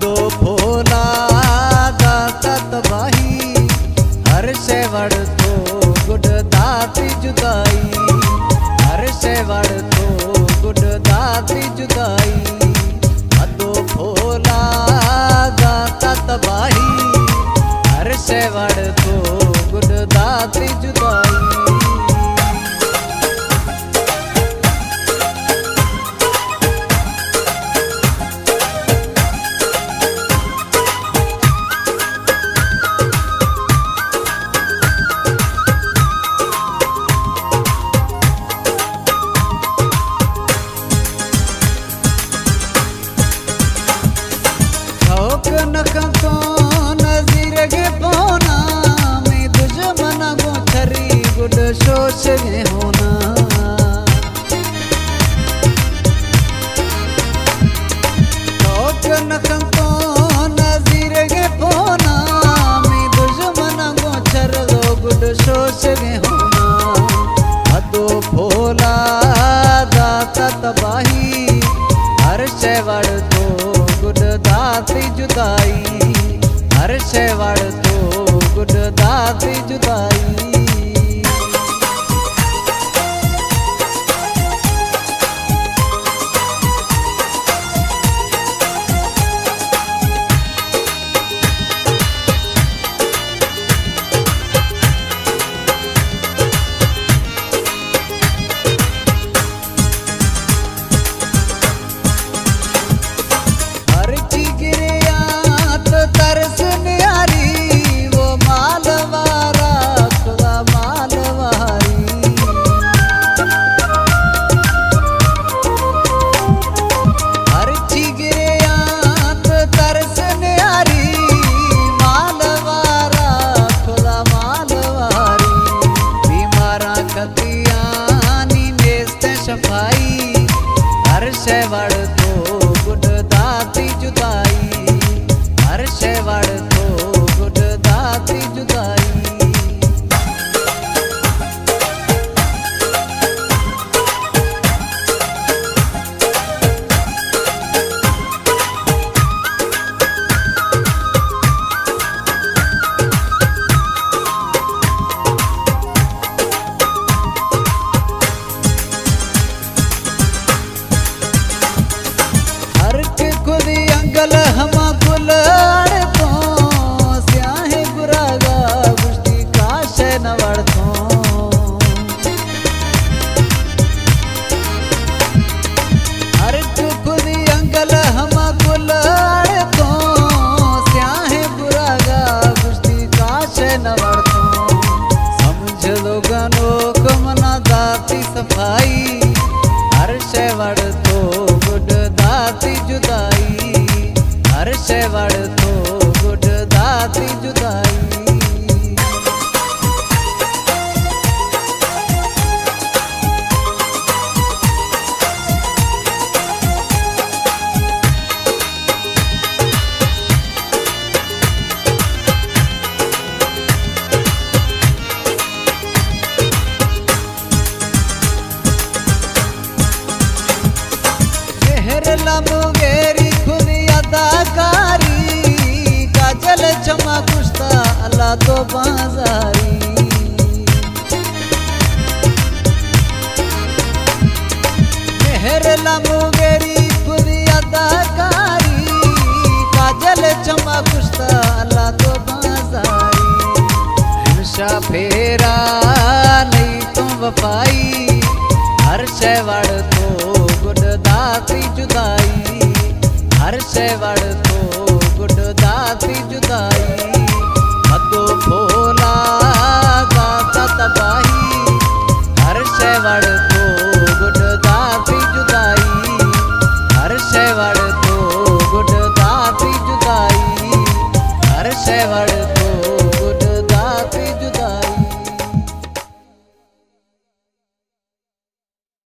अदो भोला दाता तबाही हर शे वड़ तो गुड दाती जुदाई हर शे वड़ तो गुड दाती जुदाई अदो भोला दाता तबाही हर शे वड़ तो गुड दाती जुदाई नखतो नजीर के पोना में दुश्मन गो छरी गुड सोच गे होना नखतो नजीर के पोना में दुश्मन गो छर गो गुड सोच गे होना अदो भोला दाता तबाही हर शे वड़ तो गुड दाती जुदाई हर शे वड़ तो गुड दाती जुदाई हर शे वड़ तो गुड दाती जुदाई हर शे वड़ तो गुड दाती जुदाई हमा कुल तो स्याहे गुरागा गुश्ती काश न वड़तो हर खुदी अंगल हमा कुल तो स्याहे गुरागा गुश्ती काश न वड़तो समझ लो गनो कमना दाती सफाई हर शे वड़ तो गुड दाती जुदाई हर शे वड़ तो गुड दाती जुदाई मेहर लमुगेरी खुदी अदाकारी काजल चमा कुश्ता अल्लाह तो बाजारी मेहर लमुगेरी खुदी अदाकारी काजल चमा कुश्ता अल्लाह तो बाजारी हिंसा फेरा नहीं तुम वफाई हर शे वड़